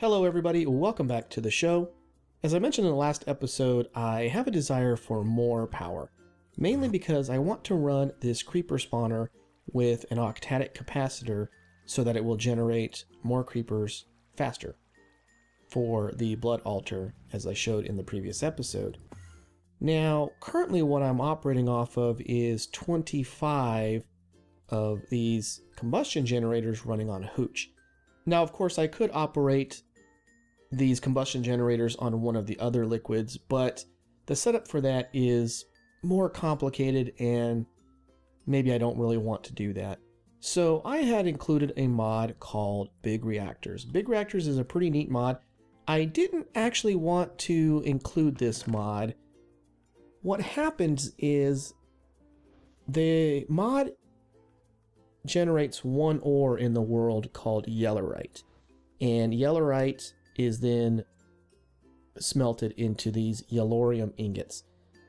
Hello everybody, welcome back to the show. As I mentioned in the last episode, I have a desire for more power, mainly because I want to run this creeper spawner with an octadic capacitor so that it will generate more creepers faster for the blood altar, as I showed in the previous episode. Now, currently what I'm operating off of is 25 of these combustion generators running on Hooch. Now, of course, I could operate these combustion generators on one of the other liquids, but the setup for that is more complicated and maybe I don't really want to do that. So I had included a mod called Big Reactors. Big Reactors is a pretty neat mod. I didn't actually want to include this mod. What happens is the mod generates one ore in the world called yellorite, and yellorite is then smelted into these yellorium ingots.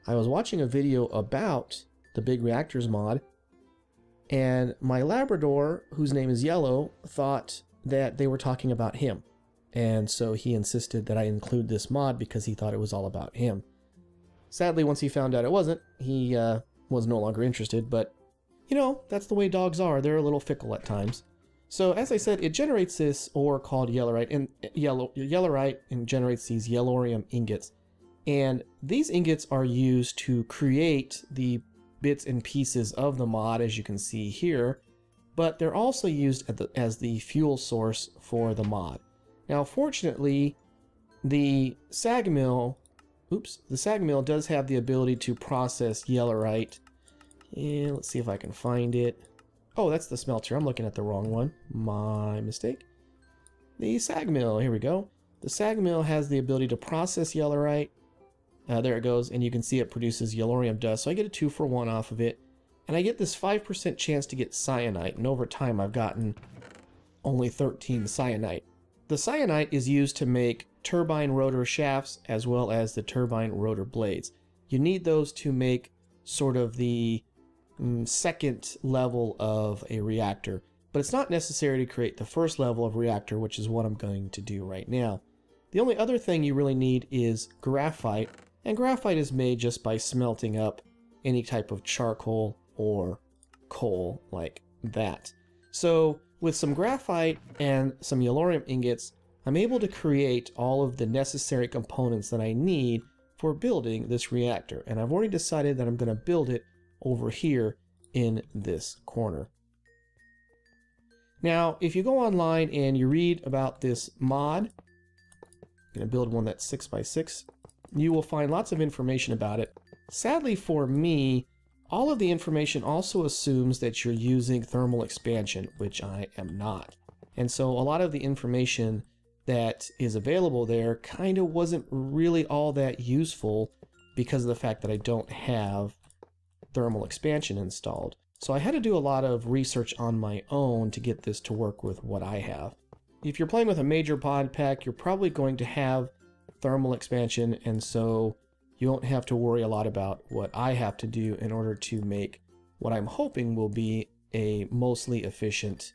I was watching a video about the Big Reactors mod, and my Labrador, whose name is Yellow, thought that they were talking about him, and so he insisted that I include this mod because he thought it was all about him. Sadly, once he found out it wasn't, he was no longer interested, but you know, that's the way dogs are. They're a little fickle at times. So as I said, it generates this ore called yellorite, and yellorite and generates these yellorium ingots. And these ingots are used to create the bits and pieces of the mod, as you can see here, but they're also used as the fuel source for the mod. Now, fortunately, the sag mill does have the ability to process yellorite. And let's see if I can find it. Oh, that's the smelter. I'm looking at the wrong one. My mistake. The sag mill. Here we go. The sag mill has the ability to process yellorite. There it goes. And you can see it produces yellorium dust. So I get a 2-for-1 off of it. And I get this 5% chance to get cyanite. And over time, I've gotten only 13 cyanite. The cyanite is used to make turbine rotor shafts as well as the turbine rotor blades. You need those to make sort of the second level of a reactor, but it's not necessary to create the first level of reactor, which is what I'm going to do right now. The only other thing you really need is graphite, and graphite is made just by smelting up any type of charcoal or coal like that. So with some graphite and some yellorium ingots, I'm able to create all of the necessary components that I need for building this reactor, and I've already decided that I'm going to build it over here in this corner. Now, if you go online and you read about this mod, I'm going to build one that's 6x6, you will find lots of information about it. Sadly for me, all of the information also assumes that you're using thermal expansion, which I am not. And so a lot of the information that is available there kind of wasn't really all that useful because of the fact that I don't have thermal expansion installed. So I had to do a lot of research on my own to get this to work with what I have. If you're playing with a major pod pack, you're probably going to have thermal expansion, and so you won't have to worry a lot about what I have to do in order to make what I'm hoping will be a mostly efficient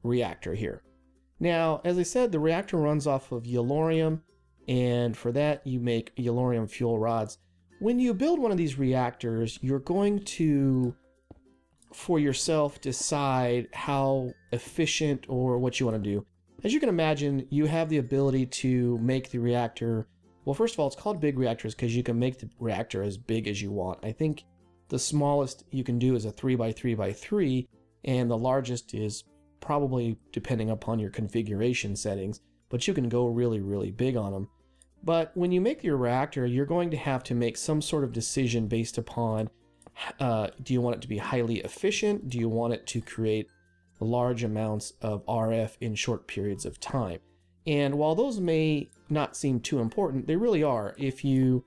reactor here. Now, as I said, the reactor runs off of yellorium, and for that you make yellorium fuel rods. When you build one of these reactors, you're going to, for yourself, decide how efficient or what you want to do. As you can imagine, you have the ability to make the reactor, well, first of all, it's called Big Reactors because you can make the reactor as big as you want. I think the smallest you can do is a 3x3x3, and the largest is probably depending upon your configuration settings, but you can go really, really big on them. But when you make your reactor, you're going to have to make some sort of decision based upon do you want it to be highly efficient? Do you want it to create large amounts of RF in short periods of time? And while those may not seem too important, they really are. If you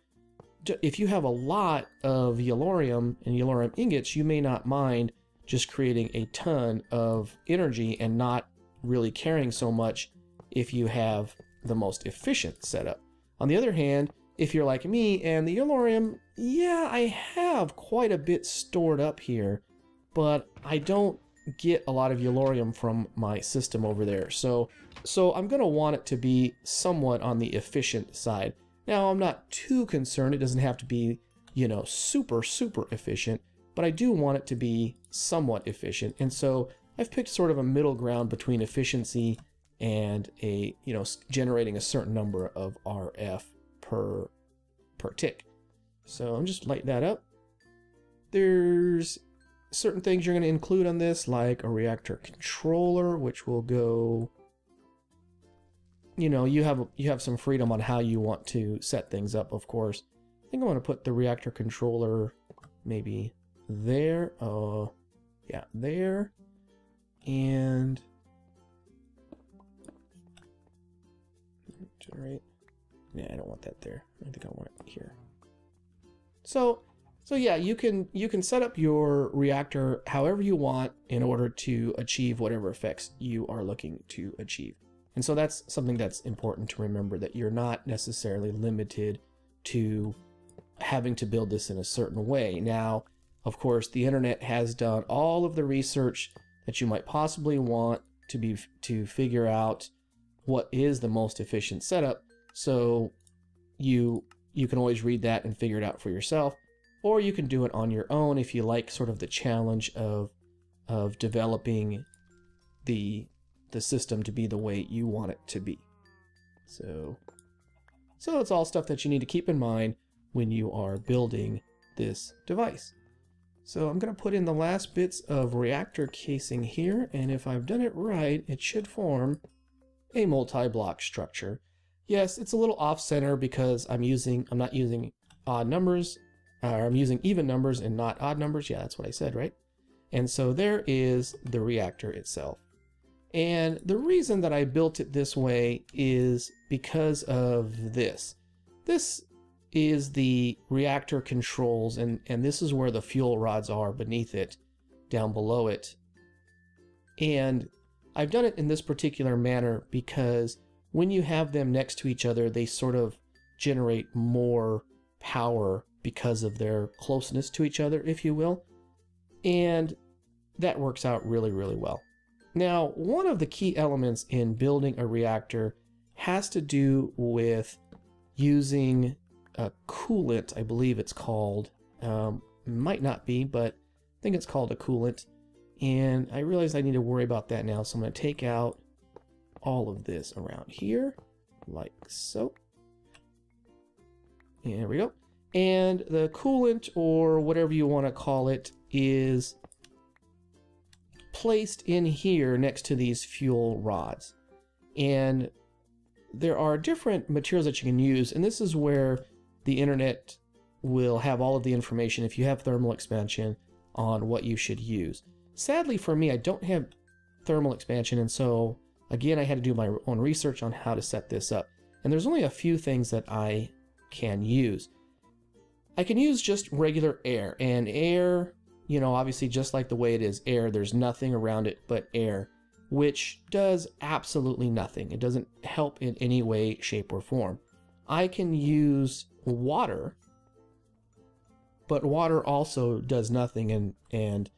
have a lot of yellorium and yellorium ingots, you may not mind just creating a ton of energy and not really caring so much if you have the most efficient setup. On the other hand, if you're like me and the yellorium, yeah, I have quite a bit stored up here, but I don't get a lot of yellorium from my system over there. So I'm going to want it to be somewhat on the efficient side. Now, I'm not too concerned. It doesn't have to be, you know, super efficient, but I do want it to be somewhat efficient. And so I've picked sort of a middle ground between efficiency and a, you know, generating a certain number of RF per tick. So I'm just lighting that up. There's certain things you're going to include on this, like a reactor controller, which will go, you know, you have some freedom on how you want to set things up, of course. I think I want to put the reactor controller maybe there. Yeah, there. And generate. Yeah, I don't want that there. I think I want it here. So yeah, you can set up your reactor however you want in order to achieve whatever effects you are looking to achieve. And so that's something that's important to remember, that you're not necessarily limited to having to build this in a certain way. Now, of course, the internet has done all of the research that you might possibly want to figure out what is the most efficient setup. So you can always read that and figure it out for yourself, or you can do it on your own if you like sort of the challenge of developing the system to be the way you want it to be. So it's all stuff that you need to keep in mind when you are building this device. So I'm going to put in the last bits of reactor casing here, and if I've done it right, it should form a multi-block structure. Yes, it's a little off-center because I'm not using odd numbers, or I'm using even numbers and not odd numbers. Yeah, that's what I said, right? And so there is the reactor itself. And the reason that I built it this way is because of this. This is the reactor controls, and this is where the fuel rods are beneath it, down below it. And I've done it in this particular manner because when you have them next to each other, they sort of generate more power because of their closeness to each other, if you will. And that works out really, really well. Now, one of the key elements in building a reactor has to do with using a coolant, I believe it's called. Might not be, but I think it's called a coolant. And I realize I need to worry about that now, so I'm going to take out all of this around here, like so. And there we go. And the coolant, or whatever you want to call it, is placed in here next to these fuel rods. And there are different materials that you can use, and this is where the internet will have all of the information, if you have thermal expansion, on what you should use. Sadly for me, I don't have thermal expansion, and so again, I had to do my own research on how to set this up. And there's only a few things that I can use. I can use just regular air, and air, you know, obviously just like the way it is air, there's nothing around it but air, which does absolutely nothing. It doesn't help in any way, shape, or form. I can use water, but water also does nothing and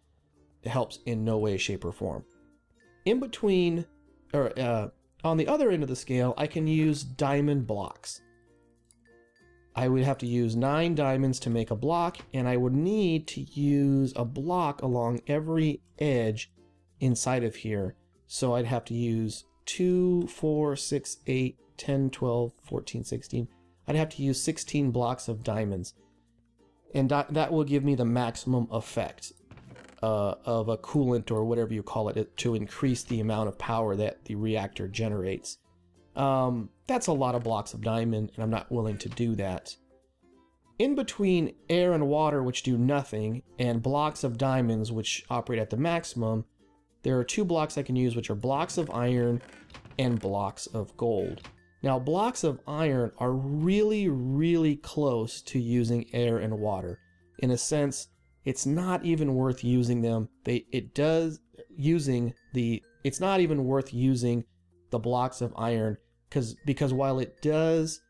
helps in no way, shape, or form. In between, or on the other end of the scale, I can use diamond blocks. I would have to use 9 diamonds to make a block, and I would need to use a block along every edge inside of here. So I'd have to use 2, 4, 6, 8, 10, 12, 14, 16. I'd have to use 16 blocks of diamonds. And that will give me the maximum effect of a coolant, or whatever you call it, to increase the amount of power that the reactor generates. That's a lot of blocks of diamond, and I'm not willing to do that. In between air and water, which do nothing, and blocks of diamonds, which operate at the maximum, there are 2 blocks I can use, which are blocks of iron and blocks of gold. Now, blocks of iron are really, really close to using air and water. In a sense, it's not even worth using them. It's not even worth using the blocks of iron, because while it does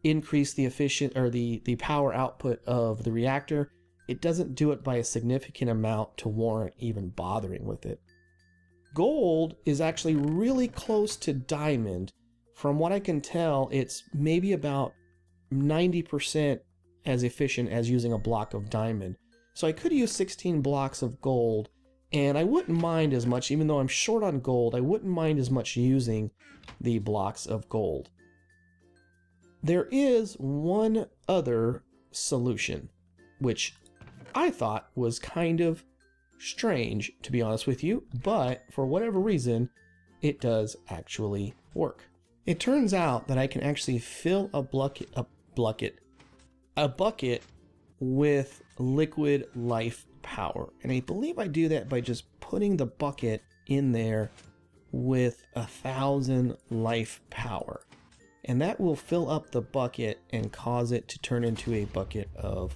increase the the power output of the reactor, it doesn't do it by a significant amount to warrant even bothering with it. Gold is actually really close to diamond. From what I can tell, it's maybe about 90% as efficient as using a block of diamond. So I could use 16 blocks of gold, and I wouldn't mind as much, even though I'm short on gold, I wouldn't mind as much using the blocks of gold. There is one other solution, which I thought was kind of strange, to be honest with you, but for whatever reason, it does actually work. It turns out that I can actually fill a bucket with liquid life power. And I believe I do that by just putting the bucket in there with 1,000 life power. And that will fill up the bucket and cause it to turn into a bucket of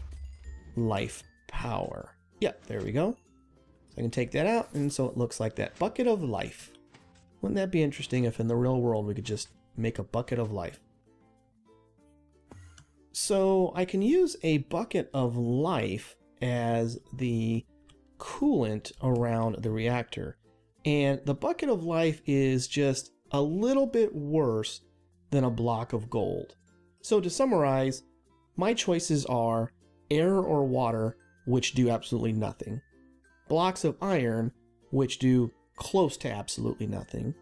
life power. Yep, there we go. So I can take that out, and so it looks like that. Bucket of life. Wouldn't that be interesting if in the real world we could just make a bucket of life? So I can use a bucket of life as the coolant around the reactor. And the bucket of life is just a little bit worse than a block of gold. So to summarize, my choices are air or water, which do absolutely nothing. Blocks of iron, which do close to absolutely nothing.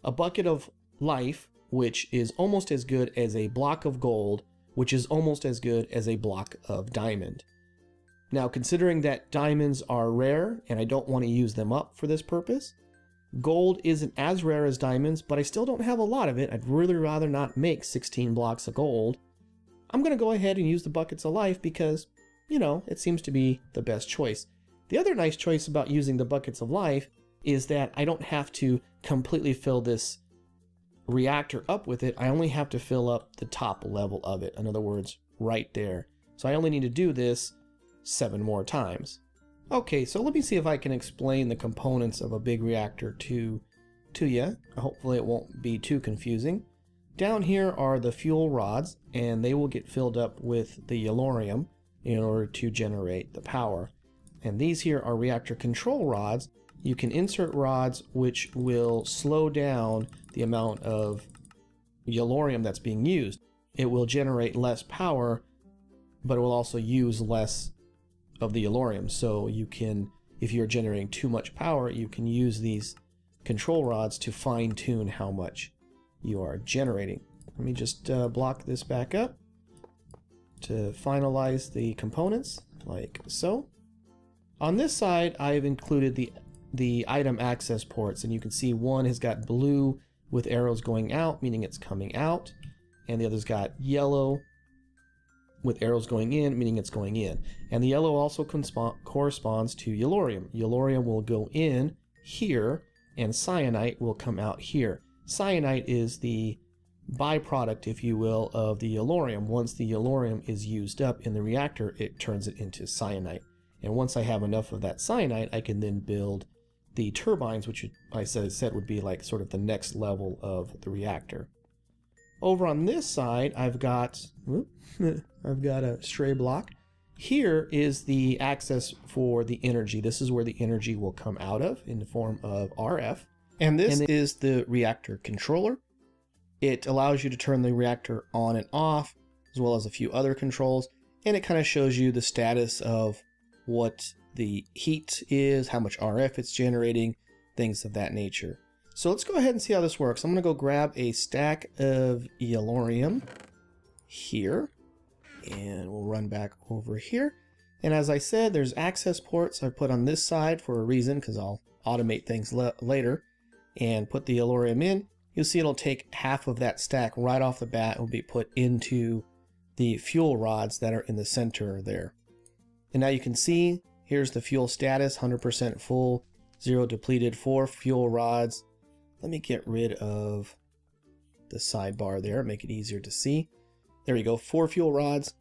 A bucket of life, which is almost as good as a block of gold, which is almost as good as a block of diamond. Now, considering that diamonds are rare and I don't want to use them up for this purpose, gold isn't as rare as diamonds, but I still don't have a lot of it. I'd really rather not make 16 blocks of gold. I'm going to go ahead and use the buckets of life because, you know, it seems to be the best choice. The other nice choice about using the buckets of life is that I don't have to completely fill this reactor up with it. I only have to fill up the top level of it. In other words, right there. So I only need to do this 7 more times. Okay, so let me see if I can explain the components of a big reactor to you. Hopefully it won't be too confusing. Down here are the fuel rods, and they will get filled up with the yellorium in order to generate the power. And these here are reactor control rods. You can insert rods which will slow down the amount of yellorium that's being used. It will generate less power, but it will also use less of the yellorium. So you can, if you're generating too much power, you can use these control rods to fine tune how much you are generating. Let me just block this back up to finalize the components like so. On this side, I've included the item access ports, and you can see one has got blue with arrows going out, meaning it's coming out, and the other's got yellow with arrows going in, meaning it's going in. And the yellow also corresponds to yellorium. Yellorium will go in here, and cyanite will come out here. Cyanite is the byproduct, if you will, of the yellorium. Once the yellorium is used up in the reactor, it turns it into cyanite. And once I have enough of that cyanite, I can then build the turbines, which I said would be like sort of the next level of the reactor. Over on this side, I've got a stray block. Here is the access for the energy. This is where the energy will come out of in the form of RF. And this is the reactor controller. It allows you to turn the reactor on and off, as well as a few other controls. And it kind of shows you the status of what the heat is, how much RF it's generating, things of that nature. So let's go ahead and see how this works. I'm going to go grab a stack of yellorium here, and we'll run back over here. And as I said, there's access ports I put on this side for a reason, because I'll automate things later, and put the yellorium in. You'll see it'll take half of that stack right off the bat. It will be put into the fuel rods that are in the center there. And now you can see, here's the fuel status, 100% full, 0 depleted, 4 fuel rods. Let me get rid of the sidebar there, make it easier to see. There you go, 4 fuel rods,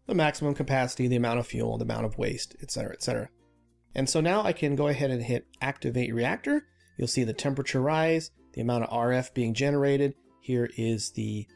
the maximum capacity, the amount of fuel, the amount of waste, etc., etc. And so now I can go ahead and hit activate reactor. You'll see the temperature rise, the amount of RF being generated. Here is the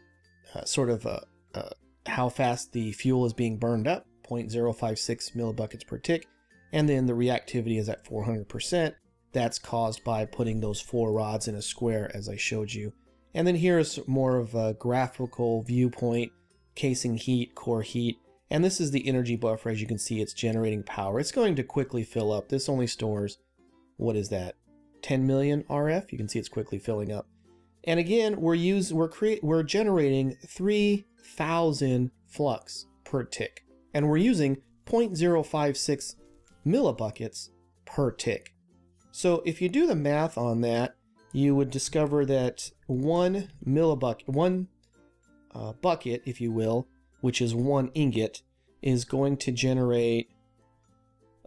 how fast the fuel is being burned up, 0.056 millibuckets per tick. And then the reactivity is at 400%. that's caused by putting those 4 rods in a square as I showed you. And then here's more of a graphical viewpoint, casing heat, core heat, and this is the energy buffer. As you can see, it's generating power. It's going to quickly fill up. This only stores, what is that, 10 million RF? You can see it's quickly filling up. And again, we're generating 3,000 flux per tick, and we're using 0.056 millibuckets per tick. So if you do the math on that, you would discover that one bucket, if you will, which is 1 ingot, is going to generate,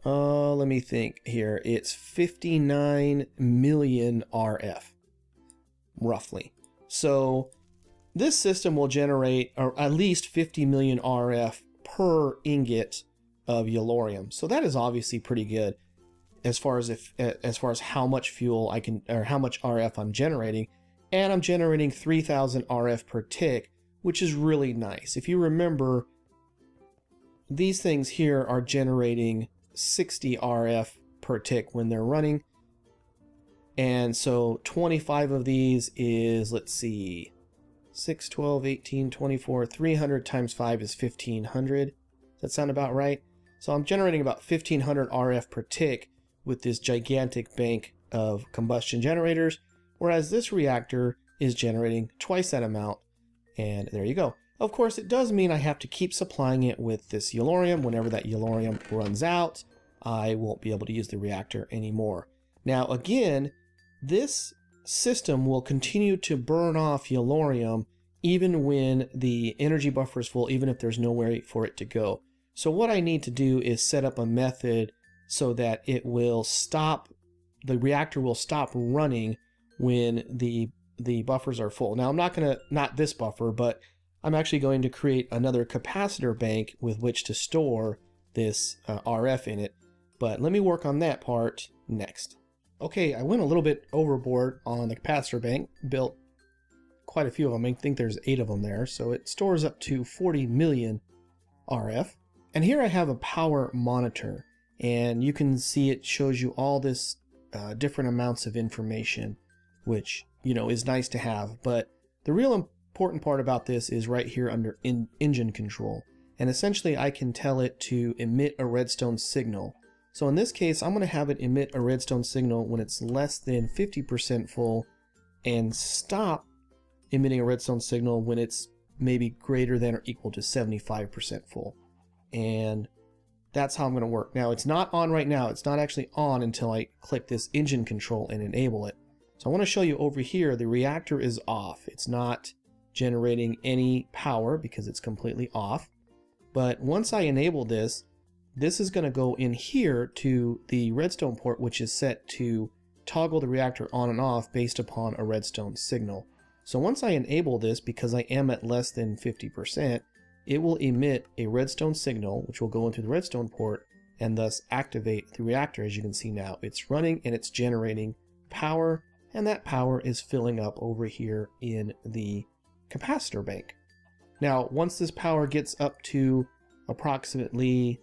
let me think here, it's 59 million RF, roughly. So this system will generate at least 50 million RF per ingot of yellorium. So that is obviously pretty good as far as how much fuel I can, or how much RF I'm generating. And I'm generating 3,000 RF per tick, which is really nice. If you remember, these things here are generating 60 RF per tick when they're running. And so 25 of these is, let's see, 6, 12, 18, 24, 300 times 5 is 1,500. Does that sound about right? So I'm generating about 1,500 RF per tick with this gigantic bank of combustion generators, whereas this reactor is generating twice that amount. And there you go. Of course, it does mean I have to keep supplying it with this yellorium. Whenever that yellorium runs out, I won't be able to use the reactor anymore. Now, again, this system will continue to burn off yellorium even when the energy buffer is full, even if there's nowhere for it to go. So what I need to do is set up a method so that it will stop, the reactor will stop running when the buffers are full. Now I'm not this buffer, but I'm actually going to create another capacitor bank with which to store this RF in it. But let me work on that part next. Okay, I went a little bit overboard on the capacitor bank, built quite a few of them. I think there's 8 of them there, so it stores up to 40 million RF. And here I have a power monitor, and you can see it shows you all this different amounts of information, which, you know, is nice to have. But the real important part about this is right here under engine control. And essentially I can tell it to emit a redstone signal. So in this case, I'm going to have it emit a redstone signal when it's less than 50% full, and stop emitting a redstone signal when it's maybe greater than or equal to 75% full. And that's how I'm going to work. Now, it's not on right now. It's not actually on until I click this engine control and enable it. So I want to show you over here, the reactor is off. It's not generating any power because it's completely off. But once I enable this, this is going to go in here to the redstone port, which is set to toggle the reactor on and off based upon a redstone signal. So once I enable this, because I am at less than 50%, it will emit a redstone signal, which will go into the redstone port and thus activate the reactor. As you can see now, it's running and it's generating power, and that power is filling up over here in the capacitor bank. Now, once this power gets up to approximately,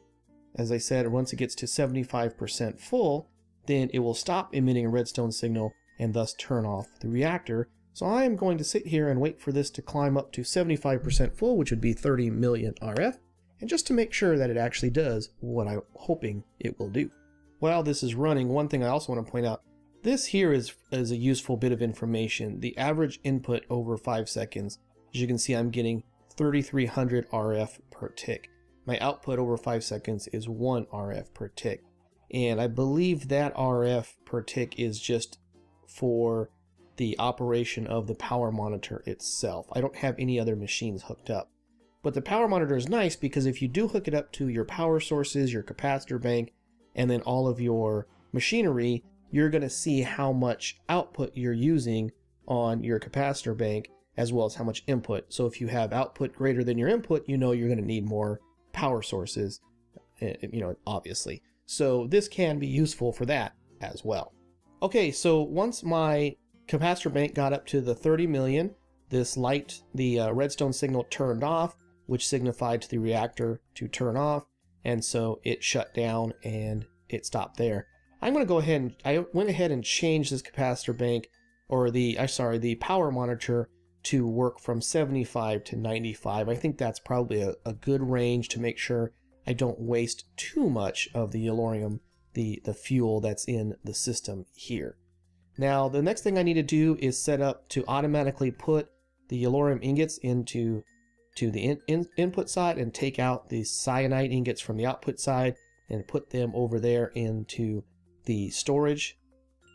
as I said, once it gets to 75% full, then it will stop emitting a redstone signal and thus turn off the reactor. So I am going to sit here and wait for this to climb up to 75% full, which would be 30 million RF, and just to make sure that it actually does what I'm hoping it will do. While this is running, one thing I also want to point out, this here is a useful bit of information. The average input over 5 seconds, as you can see, I'm getting 3,300 RF per tick. My output over 5 seconds is 1 RF per tick. And I believe that RF per tick is just for the operation of the power monitor itself. I don't have any other machines hooked up. But the power monitor is nice because if you do hook it up to your power sources, your capacitor bank, and then all of your machinery, you're going to see how much output you're using on your capacitor bank as well as how much input. So if you have output greater than your input, you know you're going to need more power sources, you know, obviously. So this can be useful for that as well. Okay, so once my capacitor bank got up to the 30 million, this light, the redstone signal turned off, which signified to the reactor to turn off, and so it shut down and it stopped there. I'm going to go ahead and I went ahead and changed this capacitor bank, or the power monitor, to work from 75 to 95. I think that's probably a good range to make sure I don't waste too much of the yellorium, the fuel that's in the system here. Now the next thing I need to do is set up to automatically put the yellorium ingots into the input side and take out the cyanide ingots from the output side and put them over there into the storage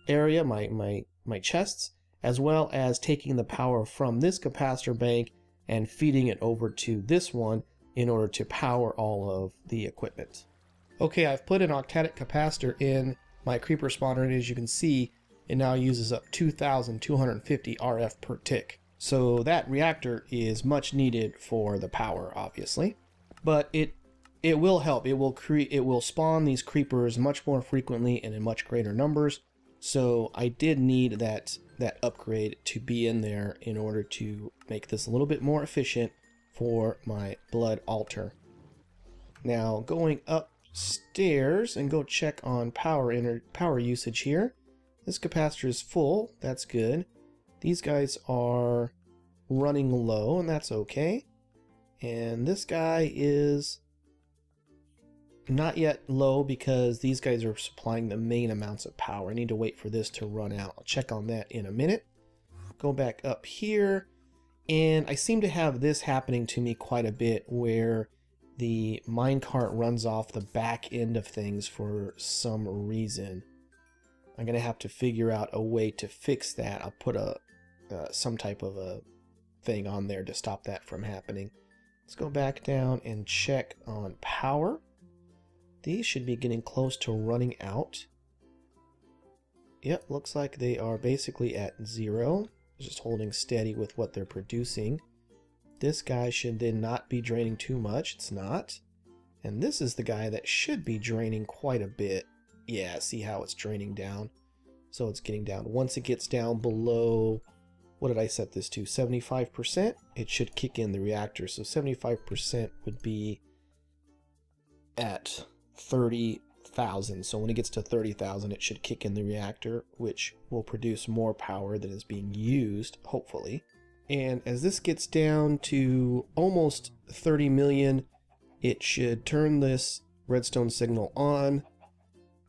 area, my chests, as well as taking the power from this capacitor bank and feeding it over to this one in order to power all of the equipment. Okay, I've put an octadic capacitor in my creeper spawner, and as you can see, it now uses up 2,250 RF per tick. So that reactor is much needed for the power, obviously, but it will help. It will spawn these creepers much more frequently and in much greater numbers. So I did need that upgrade to be in there in order to make this a little bit more efficient for my blood altar. Now going upstairs and go check on power usage here. This capacitor is full. That's good. These guys are running low, and that's okay. And this guy is not yet low because these guys are supplying the main amounts of power. I need to wait for this to run out. I'll check on that in a minute. Go back up here, and I seem to have this happening to me quite a bit where the minecart runs off the back end of things for some reason. I'm gonna have to figure out a way to fix that. I'll put some type of a thing on there to stop that from happening. Let's go back down and check on power. These should be getting close to running out. Yep, looks like they are basically at 0, just holding steady with what they're producing. This guy should then not be draining too much. It's not. And this is the guy that should be draining quite a bit. Yeah, see how it's draining down? So it's getting down. Once it gets down below, what did I set this to? 75%? It should kick in the reactor. So 75% would be at 30,000. So when it gets to 30,000, it should kick in the reactor, which will produce more power than is being used, hopefully. And as this gets down to almost 30 million, it should turn this redstone signal on.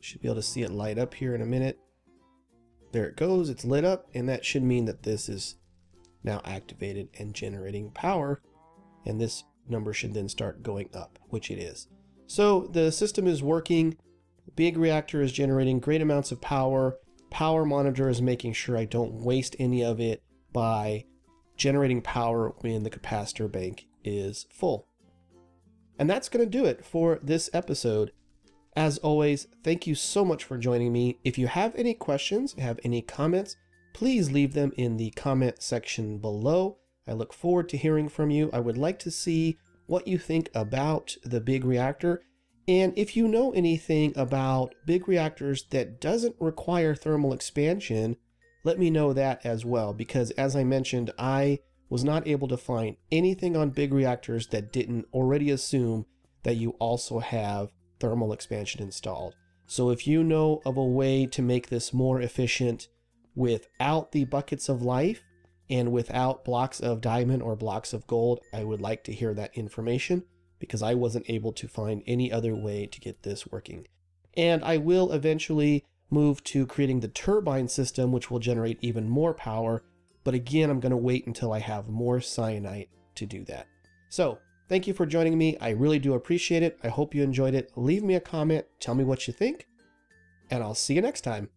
Should be able to see it light up here in a minute. There it goes, it's lit up, and that should mean that this is now activated and generating power, and this number should then start going up, which it is. So the system is working. Big Reactor is generating great amounts of power. Power monitor is making sure I don't waste any of it by generating power when the capacitor bank is full. And that's going to do it for this episode. As always, thank you so much for joining me. If you have any questions, have any comments, please leave them in the comment section below. I look forward to hearing from you. I would like to see what you think about the Big Reactor. And if you know anything about big reactors that doesn't require thermal expansion, let me know that as well, because as I mentioned, I was not able to find anything on big reactors that didn't already assume that you also have thermal expansion installed. So if you know of a way to make this more efficient without the buckets of life and without blocks of diamond or blocks of gold, I would like to hear that information, because I wasn't able to find any other way to get this working. And I will eventually move to creating the turbine system, which will generate even more power. But again, I'm going to wait until I have more cyanide to do that. So thank you for joining me. I really do appreciate it. I hope you enjoyed it. Leave me a comment. Tell me what you think. And I'll see you next time.